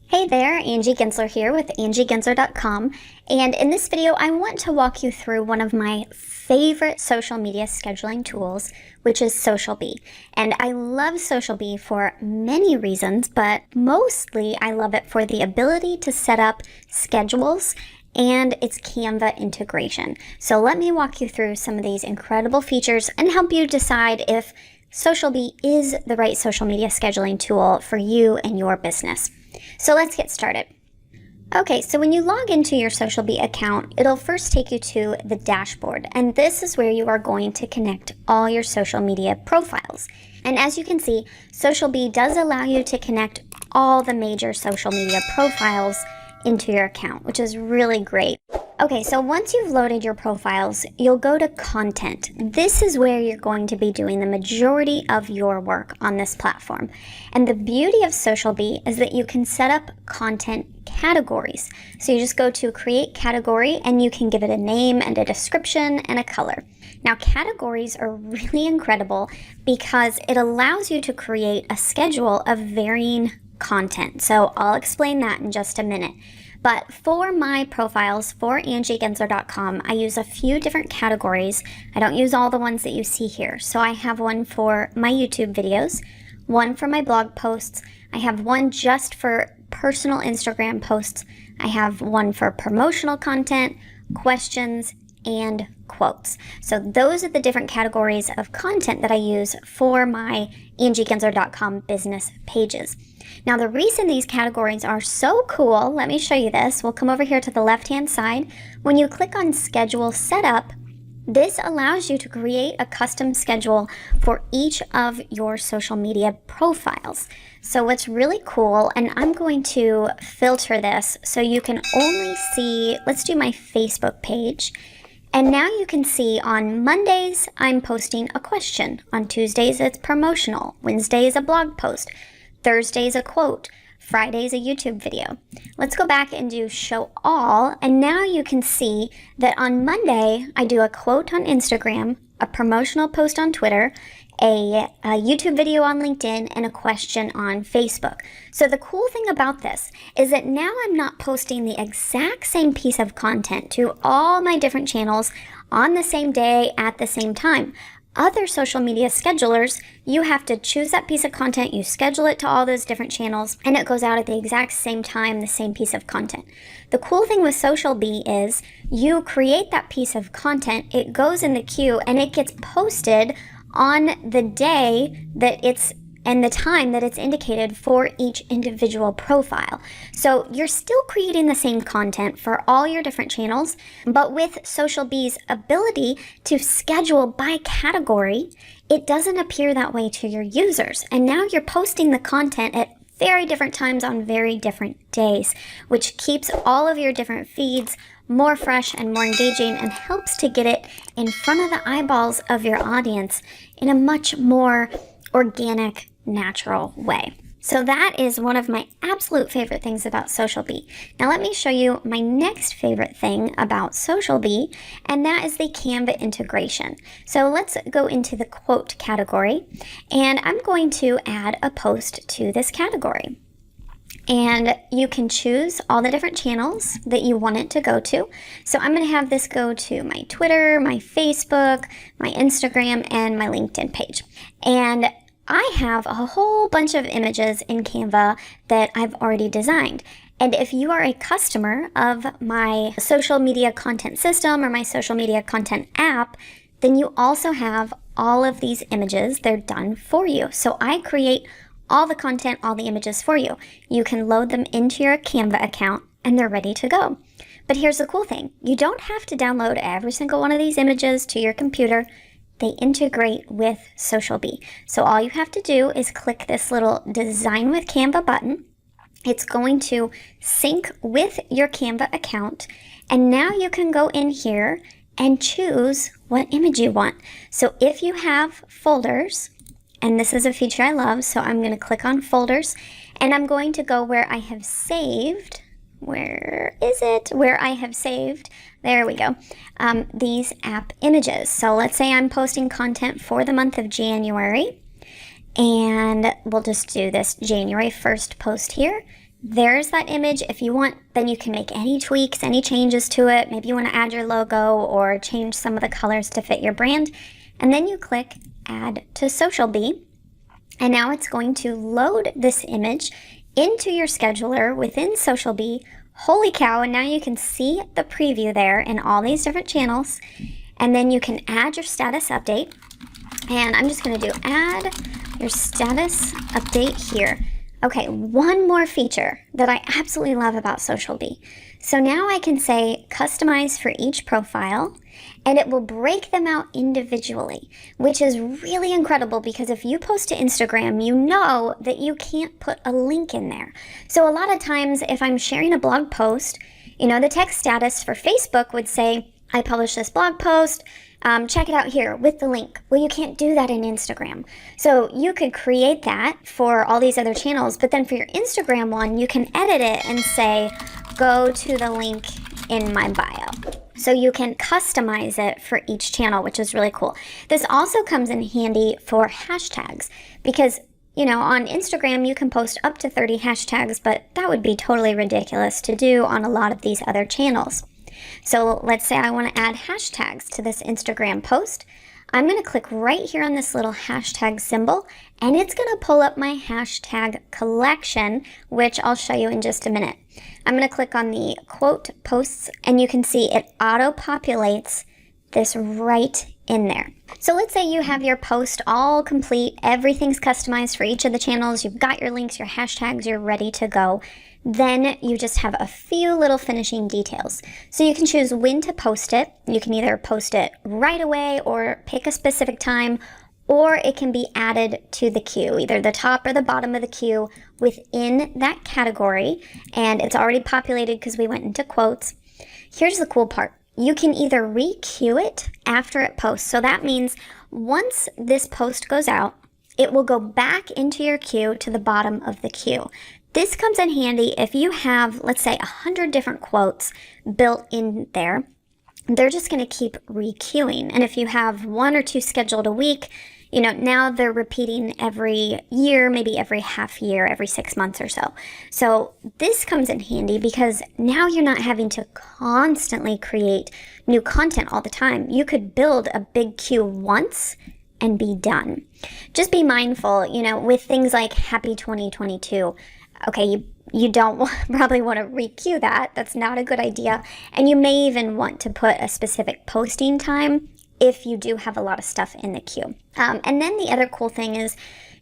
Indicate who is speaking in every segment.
Speaker 1: Hey there, Angie Gensler here with angiegensler.com, and in this video I want to walk you through one of my favorite social media scheduling tools, which is Socialbee. And I love Socialbee for many reasons, but mostly I love it for the ability to set up schedules and its Canva integration. So let me walk you through some of these incredible features and help you decide if Socialbee is the right social media scheduling tool for you and your business. So let's get started. Okay, so when you log into your Socialbee account, it'll first take you to the dashboard, and this is where you are going to connect all your social media profiles. And as you can see, Socialbee does allow you to connect all the major social media profiles into your account, which is really great. Okay, so once you've loaded your profiles, you'll go to content. This is where you're going to be doing the majority of your work on this platform. And the beauty of Socialbee is that you can set up content categories. So you just go to create category and you can give it a name and a description and a color. Now, categories are really incredible because it allows you to create a schedule of varying content. So I'll explain that in just a minute. But for my profiles for angiegensler.com, I use a few different categories. I don't use all the ones that you see here. So I have one for my YouTube videos, one for my blog posts. I have one just for personal Instagram posts. I have one for promotional content, questions, and quotes. So those are the different categories of content that I use for my angiegensler.com business pages. Now, the reason these categories are so cool, let me show you this. We'll come over here to the left-hand side. When you click on Schedule Setup, this allows you to create a custom schedule for each of your social media profiles. So what's really cool, and I'm going to filter this so you can only see, let's do my Facebook page. And now you can see on Mondays, I'm posting a question. On Tuesdays, it's promotional. Wednesday is a blog post. Thursday's a quote, Friday's a YouTube video. Let's go back and do show all, and now you can see that on Monday, I do a quote on Instagram, a promotional post on Twitter, a YouTube video on LinkedIn, and a question on Facebook. So the cool thing about this is that now I'm not posting the exact same piece of content to all my different channels on the same day at the same time. Other social media schedulers, you have to choose that piece of content, you schedule it to all those different channels, and it goes out at the exact same time, the same piece of content. The cool thing with Socialbee is you create that piece of content, it goes in the queue, and it gets posted on the day that it's and the time that it's indicated for each individual profile. So you're still creating the same content for all your different channels, but with Socialbee's ability to schedule by category, it doesn't appear that way to your users. And now you're posting the content at very different times on very different days, which keeps all of your different feeds more fresh and more engaging and helps to get it in front of the eyeballs of your audience in a much more organic, natural way. So that is one of my absolute favorite things about Socialbee. Now let me show you my next favorite thing about Socialbee, and that is the Canva integration. So let's go into the quote category, and I'm going to add a post to this category. And you can choose all the different channels that you want it to go to. So I'm going to have this go to my Twitter, my Facebook, my Instagram, and my LinkedIn page. And I have a whole bunch of images in Canva that I've already designed. And if you are a customer of my social media content system or my social media content app, then you also have all of these images. They're done for you. So I create all the content, all the images for you. You can load them into your Canva account and they're ready to go. But here's the cool thing. You don't have to download every single one of these images to your computer. They integrate with Socialbee. So all you have to do is click this little Design with Canva button. It's going to sync with your Canva account. And now you can go in here and choose what image you want. So if you have folders, and this is a feature I love, so I'm going to click on folders, and I'm going to go where I have saved. Where is it? Where I have saved. There we go. These app images. So let's say I'm posting content for the month of January, and we'll just do this January 1st post here. there's that image. If you want, then you can make any tweaks, any changes to it. Maybe you want to add your logo or change some of the colors to fit your brand. And then you click Add to Socialbee. And now it's going to load this image into your scheduler within Socialbee. Holy cow, and now you can see the preview there in all these different channels. And then you can add your status update. And I'm just going to do add your status update here. Okay, one more feature that I absolutely love about Socialbee. So now I can say customize for each profile, and it will break them out individually, which is really incredible because if you post to Instagram, you know that you can't put a link in there. So a lot of times if I'm sharing a blog post, the text status for Facebook would say, I published this blog post, check it out here with the link. Well, you can't do that in Instagram. So you could create that for all these other channels, but then for your Instagram one, you can edit it and say, go to the link in my bio. So you can customize it for each channel, which is really cool. This also comes in handy for hashtags because on Instagram, you can post up to 30 hashtags, but that would be totally ridiculous to do on a lot of these other channels. So let's say I want to add hashtags to this Instagram post. I'm going to click right here on this little hashtag symbol, and it's going to pull up my hashtag collection, which I'll show you in just a minute. I'm going to click on the quote posts, and you can see it auto-populates this right in there. So let's say you have your post all complete, everything's customized for each of the channels, you've got your links, your hashtags, you're ready to go. Then you just have a few little finishing details. So you can choose when to post it. You can either post it right away or pick a specific time, or it can be added to the queue, either the top or the bottom of the queue within that category. And it's already populated because we went into quotes. Here's the cool part. You can either re-queue it after it posts. So that means once this post goes out, it will go back into your queue to the bottom of the queue. This comes in handy if you have, let's say, 100 different quotes built in there. They're just going to keep re-queuing. And if you have 1 or 2 scheduled a week, now they're repeating every year, maybe every half year, every 6 months or so. So this comes in handy because now you're not having to constantly create new content all the time. You could build a big queue once and be done. Just be mindful, with things like Happy 2022. Okay, you don't probably want to re-queue that. That's not a good idea. And you may even want to put a specific posting time if you do have a lot of stuff in the queue. And then the other cool thing is,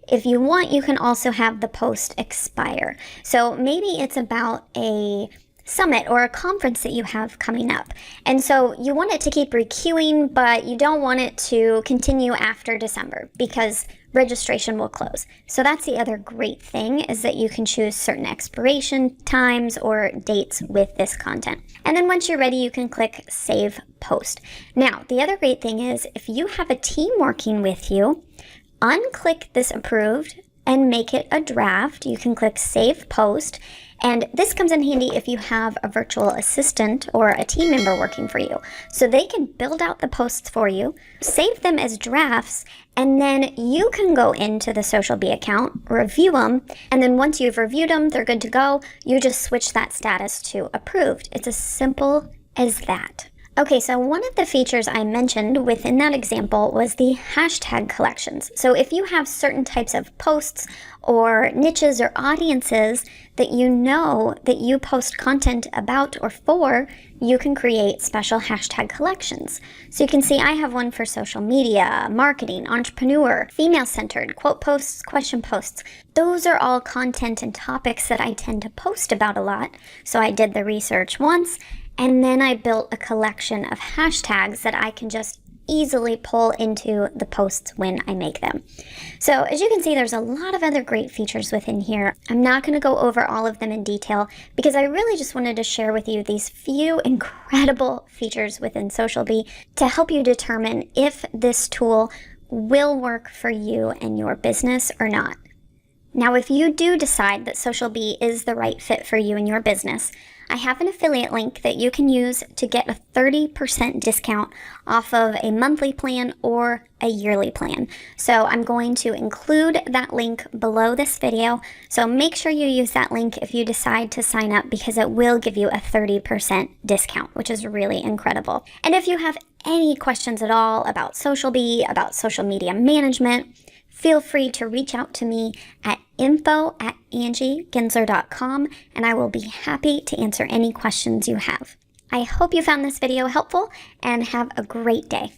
Speaker 1: if you want, you can also have the post expire. So maybe it's about a summit or a conference that you have coming up. And so you want it to keep re-queuing, but you don't want it to continue after December because registration will close. So that's the other great thing, is that you can choose certain expiration times or dates with this content. And then once you're ready, you can click Save Post. Now, the other great thing is if you have a team working with you, unclick this approved and make it a draft. You can click Save Post. And this comes in handy if you have a virtual assistant or a team member working for you. So they can build out the posts for you, save them as drafts, and then you can go into the Socialbee account, review them, and then once you've reviewed them, they're good to go. You just switch that status to approved. It's as simple as that. Okay, so one of the features I mentioned within that example was the hashtag collections. So if you have certain types of posts or niches or audiences that you know that you post content about or for, you can create special hashtag collections. So you can see I have one for social media, marketing, entrepreneur, female-centered, quote posts, question posts. Those are all content and topics that I tend to post about a lot. So I did the research once, and then I built a collection of hashtags that I can just easily pull into the posts when I make them. So as you can see, there's a lot of other great features within here. I'm not going to go over all of them in detail because I really just wanted to share with you these few incredible features within Socialbee to help you determine if this tool will work for you and your business or not. Now, if you do decide that Socialbee is the right fit for you and your business, I have an affiliate link that you can use to get a 30% discount off of a monthly plan or a yearly plan. So I'm going to include that link below this video. So make sure you use that link if you decide to sign up, because it will give you a 30% discount, which is really incredible. And if you have any questions at all about Socialbee, about social media management, feel free to reach out to me at info@angieginzer.com, and I will be happy to answer any questions you have. I hope you found this video helpful, and have a great day.